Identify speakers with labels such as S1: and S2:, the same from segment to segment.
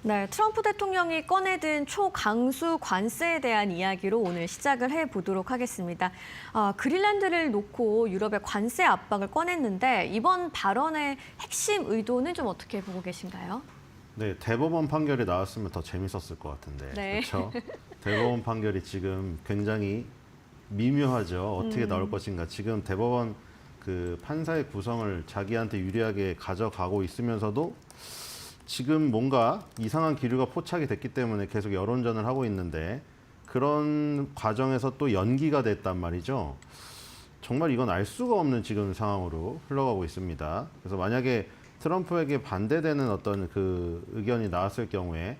S1: 네, 트럼프 대통령이 꺼내든 초강수 관세에 대한 이야기로 오늘 시작을 해보도록 하겠습니다. 그린란드를 놓고 유럽의 관세 압박을 꺼냈는데 이번 발언의 핵심 의도는 좀 어떻게 보고 계신가요?
S2: 네, 대법원 판결이 나왔으면 더 재밌었을 것 같은데.
S1: 네.
S2: 그렇죠? 대법원 판결이 지금 굉장히 미묘하죠. 어떻게 나올 것인가. 지금 대법원 그 판사의 구성을 자기한테 유리하게 가져가고 있으면서도 지금 뭔가 이상한 기류가 포착이 됐기 때문에 계속 여론전을 하고 있는데 그런 과정에서 또 연기가 됐단 말이죠. 정말 이건 알 수가 없는 지금 상황으로 흘러가고 있습니다. 그래서 만약에 트럼프에게 반대되는 어떤 그 의견이 나왔을 경우에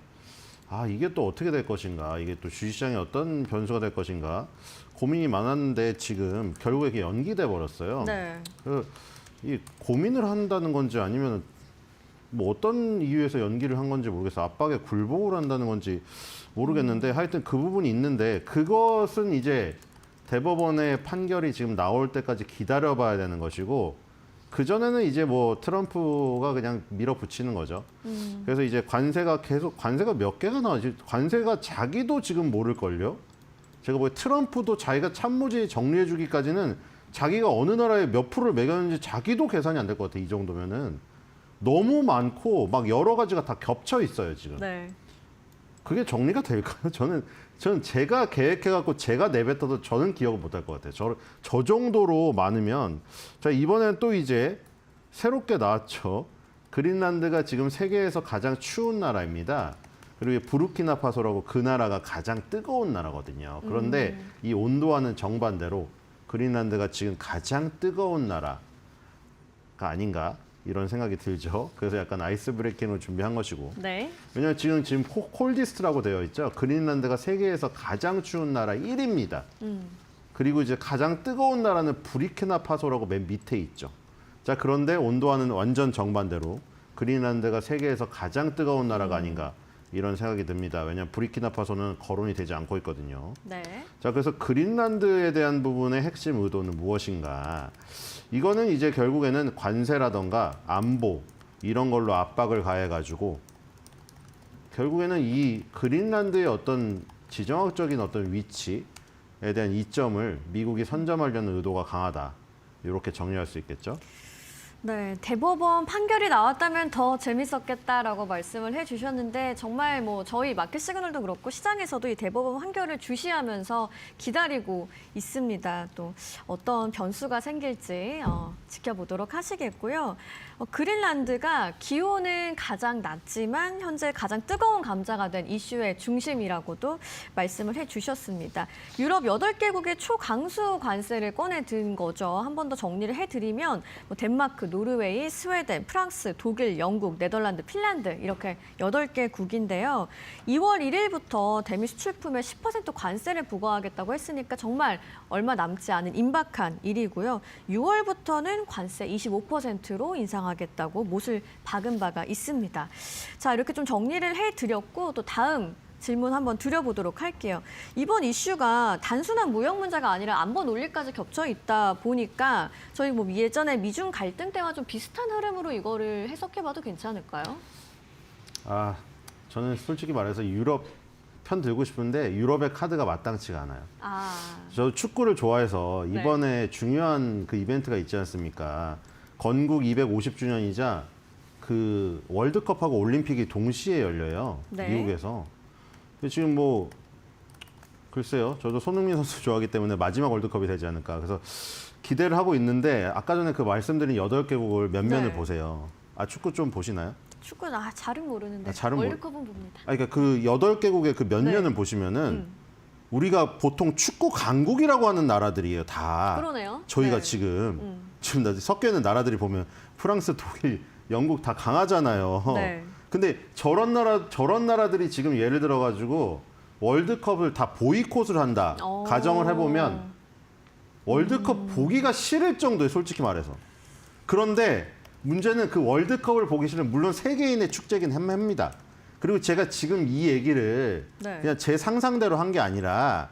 S2: 이게 또 어떻게 될 것인가, 이게 또 주식시장에 어떤 변수가 될 것인가 고민이 많았는데 지금 결국에 이게 연기돼 버렸어요.
S1: 네.
S2: 이 고민을 한다는 건지 아니면 뭐 어떤 이유에서 연기를 한 건지 모르겠어요. 압박에 굴복을 한다는 건지 모르겠는데 하여튼 그 부분이 있는데 그것은 이제 대법원의 판결이 지금 나올 때까지 기다려봐야 되는 것이고 그전에는 이제 뭐 트럼프가 그냥 밀어붙이는 거죠. 그래서 이제 관세가 몇 개가 나오지? 관세가 자기도 지금 모를걸요? 제가 보기에 트럼프도 자기가 참모지 정리해주기까지는 자기가 어느 나라에 몇 프로를 매겼는지 자기도 계산이 안 될 것 같아요. 이 정도면은. 너무 많고 막 여러 가지가 다 겹쳐 있어요, 지금.
S1: 네.
S2: 그게 정리가 될까요? 저는 제가 계획해갖고 제가 내뱉어도 저는 기억을 못할 것 같아요. 저 정도로 많으면. 자, 이번엔 또 이제 새롭게 나왔죠. 그린란드가 지금 세계에서 가장 추운 나라입니다. 그리고 부르키나파소라고 그 나라가 가장 뜨거운 나라거든요. 그런데 이 온도와는 정반대로 그린란드가 지금 가장 뜨거운 나라가 아닌가 이런 생각이 들죠. 그래서 약간 아이스 브레이킹을 준비한 것이고.
S1: 네.
S2: 왜냐하면 지금 콜디스트라고 되어 있죠. 그린란드가 세계에서 가장 추운 나라 1위입니다. 그리고 이제 가장 뜨거운 나라는 부르키나파소라고 맨 밑에 있죠. 자, 그런데 온도와는 완전 정반대로 그린란드가 세계에서 가장 뜨거운 나라가 아닌가 이런 생각이 듭니다. 왜냐하면 부르키나파소는 거론이 되지 않고 있거든요.
S1: 네.
S2: 자, 그래서 그린란드에 대한 부분의 핵심 의도는 무엇인가? 이거는 이제 결국에는 관세라던가 안보 이런 걸로 압박을 가해가지고 결국에는 이 그린란드의 어떤 지정학적인 어떤 위치에 대한 이점을 미국이 선점하려는 의도가 강하다. 이렇게 정리할 수 있겠죠?
S1: 네, 대법원 판결이 나왔다면 더 재밌었겠다라고 말씀을 해주셨는데 정말 뭐 저희 마켓 시그널도 그렇고 시장에서도 이 대법원 판결을 주시하면서 기다리고 있습니다. 또 어떤 변수가 생길지 지켜보도록 하시겠고요. 그린란드가 기온은 가장 낮지만 현재 가장 뜨거운 감자가 된 이슈의 중심이라고도 말씀을 해주셨습니다. 유럽 8개국의 초강수 관세를 꺼내든 거죠. 한 번 더 정리를 해드리면 뭐 덴마크, 노르웨이, 스웨덴, 프랑스, 독일, 영국, 네덜란드, 핀란드 이렇게 8개국인데요. 2월 1일부터 대미 수출품에 10% 관세를 부과하겠다고 했으니까 정말 얼마 남지 않은 임박한 일이고요. 6월부터는 관세 25%로 인상하겠다고 못을 박은 바가 있습니다. 자, 이렇게 좀 정리를 해드렸고 또 다음 질문 한번 드려보도록 할게요. 이번 이슈가 단순한 무역 문제가 아니라 안보 논리까지 겹쳐 있다 보니까 저희 뭐 예전에 미중 갈등 때와 좀 비슷한 흐름으로 이거를 해석해봐도 괜찮을까요?
S2: 저는 솔직히 말해서 유럽 편 들고 싶은데 유럽의 카드가 마땅치가 않아요. 저 축구를 좋아해서 이번에 중요한 그 이벤트가 있지 않습니까? 건국 250주년이자 그 월드컵하고 올림픽이 동시에 열려요.
S1: 네.
S2: 미국에서. 지금 뭐 글쎄요. 저도 손흥민 선수 좋아하기 때문에 마지막 월드컵이 되지 않을까. 그래서 기대를 하고 있는데 아까 전에 그 말씀드린 8개국을 면면을 보세요. 축구 좀 보시나요?
S1: 축구는 잘은 모르는데
S2: 잘은
S1: 월드컵은 봅니다.
S2: 그러니까 그 8개국의 그 면면을 보시면은 우리가 보통 축구 강국이라고 하는 나라들이에요. 다.
S1: 그러네요.
S2: 저희가
S1: 네.
S2: 지금 섞여 있는 나라들이 보면 프랑스, 독일, 영국 다 강하잖아요.
S1: 네.
S2: 근데 저런 나라들이 지금 예를 들어 가지고 월드컵을 다 보이콧을 한다. 가정을 해보면 월드컵 보기가 싫을 정도예요. 솔직히 말해서. 그런데 문제는 그 월드컵을 보기 싫은 물론 세계인의 축제긴 합니다. 그리고 제가 지금 이 얘기를 그냥 제 상상대로 한 게 아니라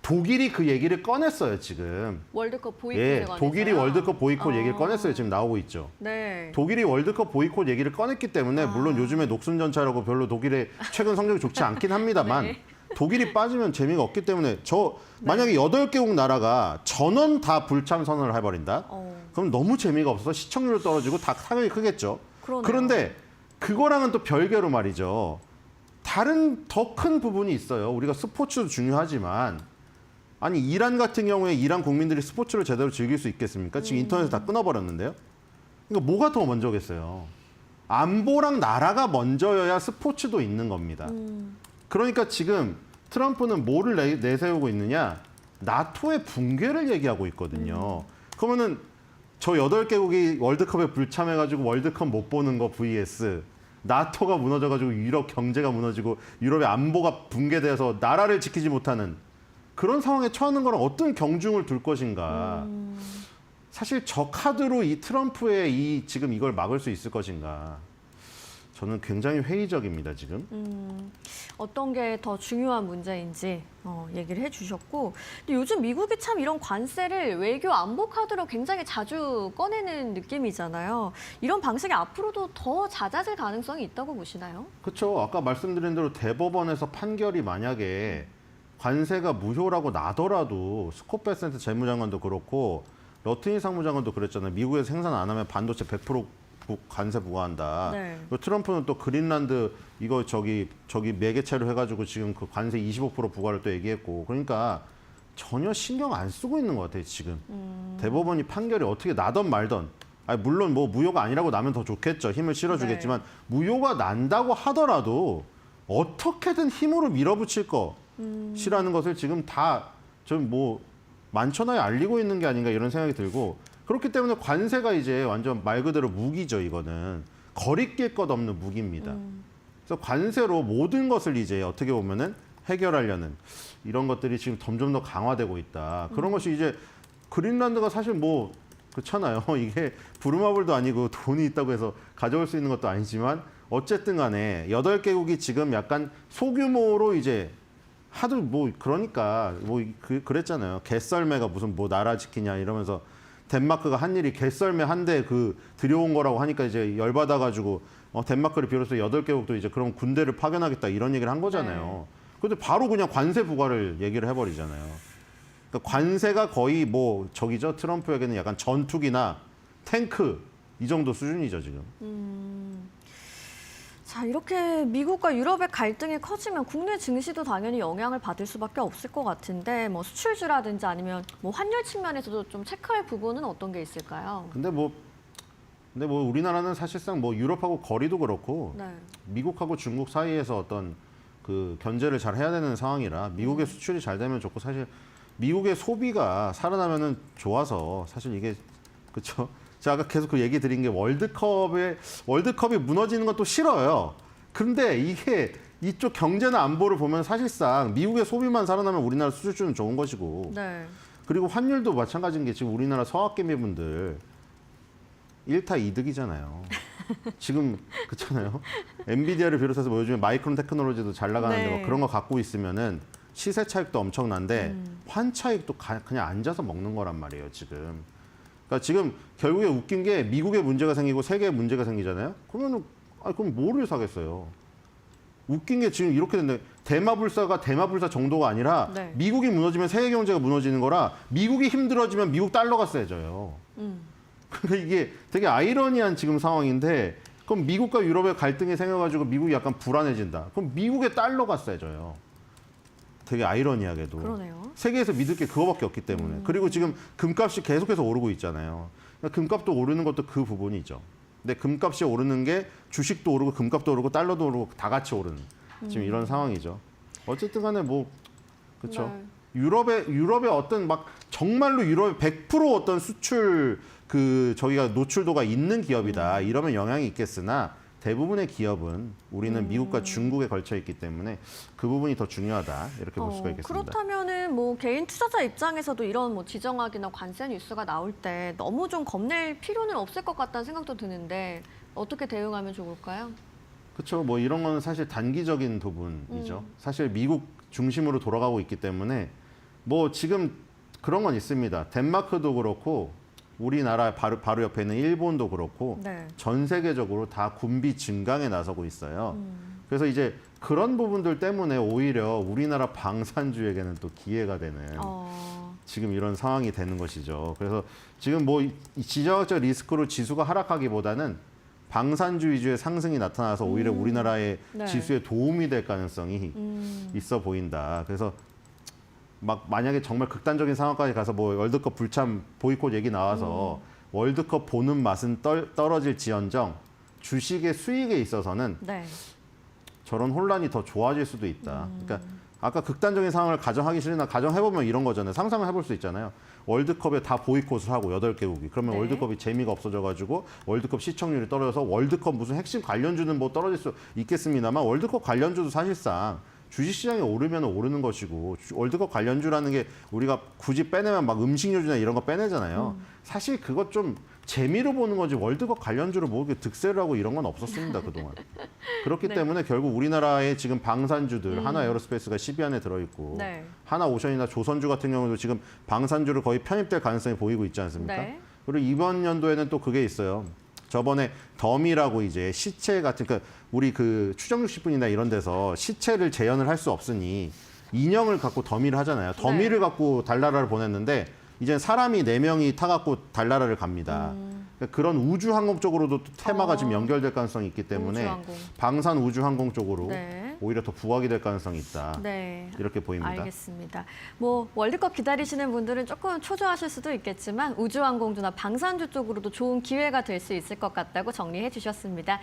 S2: 독일이 그 얘기를 꺼냈어요, 지금.
S1: 월드컵 보이콧에
S2: 예,
S1: 관해서요?
S2: 독일이 월드컵 보이콧
S1: 아.
S2: 얘기를 꺼냈어요. 지금 나오고 있죠.
S1: 네.
S2: 독일이 월드컵 보이콧 얘기를 꺼냈기 때문에 물론 요즘에 녹순전차라고 별로 독일의 최근 성적이 좋지 않긴 합니다만
S1: 네.
S2: 독일이 빠지면 재미가 없기 때문에 만약에 8개국 나라가 전원 다 불참선언을 해버린다? 그럼 너무 재미가 없어서 시청률도 떨어지고 다 타격이 크겠죠.
S1: 그러네요.
S2: 그런데 그거랑은 또 별개로 말이죠. 다른 더 큰 부분이 있어요. 우리가 스포츠도 중요하지만 아니 이란 같은 경우에 이란 국민들이 스포츠를 제대로 즐길 수 있겠습니까? 지금 인터넷 다 끊어버렸는데요. 그러니까 뭐가 더 먼저겠어요? 안보랑 나라가 먼저여야 스포츠도 있는 겁니다. 그러니까 지금 트럼프는 뭐를 내세우고 있느냐? 나토의 붕괴를 얘기하고 있거든요. 그러면은 저 8개국이 월드컵에 불참해가지고 월드컵 못 보는 거 vs 나토가 무너져가지고 유럽 경제가 무너지고 유럽의 안보가 붕괴돼서 나라를 지키지 못하는 그런 상황에 처하는 거랑 어떤 경중을 둘 것인가. 사실 저 카드로 이 트럼프의 지금 이걸 막을 수 있을 것인가. 저는 굉장히 회의적입니다, 지금.
S1: 어떤 게 더 중요한 문제인지 얘기를 해주셨고, 근데 요즘 미국이 참 이런 관세를 외교 안보 카드로 굉장히 자주 꺼내는 느낌이잖아요. 이런 방식이 앞으로도 더 잦아질 가능성이 있다고 보시나요?
S2: 그렇죠. 아까 말씀드린 대로 대법원에서 판결이 만약에 관세가 무효라고 나더라도 스콧 베센트 재무장관도 그렇고 러트니 상무장관도 그랬잖아요. 미국에서 생산 안 하면 반도체 100% 관세 부과한다.
S1: 네.
S2: 그리고 트럼프는 또 그린란드 이거 저기 매개체로 해가지고 지금 그 관세 25% 부과를 또 얘기했고 그러니까 전혀 신경 안 쓰고 있는 것 같아요 지금. 대법원이 판결이 어떻게 나던 말던 아니 물론 뭐 무효가 아니라고 나면 더 좋겠죠. 힘을 실어주겠지만 무효가 난다고 하더라도 어떻게든 힘으로 밀어붙일 것이라는 것을 지금 다 좀 뭐 만천하에 알리고 있는 게 아닌가 이런 생각이 들고 그렇기 때문에 관세가 이제 완전 말 그대로 무기죠. 이거는 거리낄 것 없는 무기입니다. 그래서 관세로 모든 것을 이제 어떻게 보면은 해결하려는 이런 것들이 지금 점점 더 강화되고 있다. 그런 것이 이제 그린란드가 사실 뭐 그렇잖아요. 이게 부루마블도 아니고 돈이 있다고 해서 가져올 수 있는 것도 아니지만 어쨌든 간에 8개국이 지금 약간 소규모로 이제 하도 뭐 그러니까 뭐 그랬잖아요. 개썰매가 무슨 뭐 나라 지키냐 이러면서 덴마크가 한 일이 개썰매 한 대 들여온 거라고 하니까 이제 열받아가지고 덴마크를 비롯해서 8개국도 이제 그럼 군대를 파견하겠다 이런 얘기를 한 거잖아요. 근데 바로 그냥 관세 부과를 얘기를 해버리잖아요. 그러니까 관세가 거의 뭐 저기죠. 트럼프에게는 약간 전투기나 탱크 이 정도 수준이죠 지금.
S1: 자, 이렇게 미국과 유럽의 갈등이 커지면 국내 증시도 당연히 영향을 받을 수밖에 없을 것 같은데 뭐 수출주라든지 아니면 뭐 환율 측면에서도 좀 체크할 부분은 어떤 게 있을까요?
S2: 근데 뭐 우리나라는 사실상 뭐 유럽하고 거리도 그렇고
S1: 네.
S2: 미국하고 중국 사이에서 어떤 그 견제를 잘 해야 되는 상황이라 미국의 수출이 잘 되면 좋고 사실 미국의 소비가 살아나면은 좋아서 사실 이게 그렇죠. 제가 아까 계속 그 얘기 드린 게 월드컵이 무너지는 것도 싫어요. 근데 이게 이쪽 경제나 안보를 보면 사실상 미국의 소비만 살아나면 우리나라 수출주는 좋은 것이고
S1: 네.
S2: 그리고 환율도 마찬가지인 게 지금 우리나라 서학개미분들 1타 2득이잖아요. 지금 그렇잖아요. 엔비디아를 비롯해서 뭐 요즘에 마이크론 테크놀로지도 잘 나가는데
S1: 네.
S2: 뭐 그런 거 갖고 있으면은 시세 차익도 엄청난데 환 차익도 그냥 앉아서 먹는 거란 말이에요, 지금. 그러니까 지금 결국에 웃긴 게 미국에 문제가 생기고 세계에 문제가 생기잖아요. 그러면은 그럼 뭐를 사겠어요? 웃긴 게 지금 이렇게 됐는데 대마불사가 대마불사 정도가 아니라
S1: 네.
S2: 미국이 무너지면 세계 경제가 무너지는 거라 미국이 힘들어지면 미국 달러가 세져요. 그러니까 이게 되게 아이러니한 지금 상황인데 그럼 미국과 유럽의 갈등이 생겨가지고 미국이 약간 불안해진다. 그럼 미국의 달러가 세져요. 되게 아이러니하게도.
S1: 그러네요.
S2: 세계에서 믿을 게 그거밖에 없기 때문에. 그리고 지금 금값이 계속해서 오르고 있잖아요. 그러니까 금값도 오르는 것도 그 부분이죠. 근데 금값이 오르는 게 주식도 오르고 금값도 오르고 달러도 오르고 다 같이 오르는 지금 이런 상황이죠. 어쨌든 간에 뭐 그렇죠.
S1: 네.
S2: 유럽의 어떤 막 정말로 유럽의 100% 어떤 수출 저기가 노출도가 있는 기업이다. 이러면 영향이 있겠으나 대부분의 기업은 우리는 미국과 중국에 걸쳐 있기 때문에 그 부분이 더 중요하다. 이렇게 볼 수가 있겠습니다.
S1: 그렇다면은 뭐 개인 투자자 입장에서도 이런 뭐 지정학이나 관세 뉴스가 나올 때 너무 좀 겁낼 필요는 없을 것 같다는 생각도 드는데 어떻게 대응하면 좋을까요?
S2: 그렇죠. 뭐 이런 건 사실 단기적인 부분이죠. 사실 미국 중심으로 돌아가고 있기 때문에 뭐 지금 그런 건 있습니다. 덴마크도 그렇고 우리나라 바로 옆에 있는 일본도 그렇고
S1: 네.
S2: 전 세계적으로 다 군비 증강에 나서고 있어요. 그래서 이제 그런 부분들 때문에 오히려 우리나라 방산주에게는 또 기회가 되는 지금 이런 상황이 되는 것이죠. 그래서 지금 뭐 이 지정학적 리스크로 지수가 하락하기보다는 방산주 위주의 상승이 나타나서 오히려 우리나라의
S1: 네.
S2: 지수에 도움이 될 가능성이 있어 보인다. 그래서 막 만약에 정말 극단적인 상황까지 가서 뭐 월드컵 불참 보이콧 얘기 나와서 월드컵 보는 맛은 떨어질지언정 주식의 수익에 있어서는
S1: 네.
S2: 저런 혼란이 더 좋아질 수도 있다. 그러니까 아까 극단적인 상황을 가정하기 싫으나 가정해보면 이런 거잖아요. 상상을 해볼 수 있잖아요. 월드컵에 다 보이콧을 하고 8개국이. 그러면
S1: 네.
S2: 월드컵이 재미가 없어져가지고 월드컵 시청률이 떨어져서 월드컵 무슨 핵심 관련주는 뭐 떨어질 수 있겠습니다만 월드컵 관련주도 사실상 주식시장이 오르면 오르는 것이고 월드컵 관련주라는 게 우리가 굳이 빼내면 막 음식료주나 이런 거 빼내잖아요. 사실 그것 좀 재미로 보는 거지 월드컵 관련주로 뭐 이렇게 득세를 하고 이런 건 없었습니다 그동안. 그렇기
S1: 네.
S2: 때문에 결국 우리나라의 지금 방산주들 하나 에어로스페이스가 10위 안에 들어있고
S1: 네.
S2: 하나오션이나 조선주 같은 경우도 지금 방산주로 거의 편입될 가능성이 보이고 있지 않습니까?
S1: 네.
S2: 그리고 이번 연도에는 또 그게 있어요. 저번에 덤이라고 이제 시체 같은 그러니까 우리 그 추정육식분이나 이런 데서 시체를 재현을 할 수 없으니 인형을 갖고 덤이를 하잖아요. 덤이를 갖고 달나라를 보냈는데 이제 사람이 4명이 타갖고 달나라를 갑니다. 그러니까 그런 우주항공 쪽으로도 또 테마가 지금 연결될 가능성이 있기 때문에
S1: 우주항공.
S2: 방산 우주항공 쪽으로
S1: 네.
S2: 오히려 더 부각이 될 가능성이 있다.
S1: 네.
S2: 이렇게 보입니다.
S1: 알겠습니다. 뭐 월드컵 기다리시는 분들은 조금 초조하실 수도 있겠지만 우주항공주나 방산주 쪽으로도 좋은 기회가 될 수 있을 것 같다고 정리해 주셨습니다.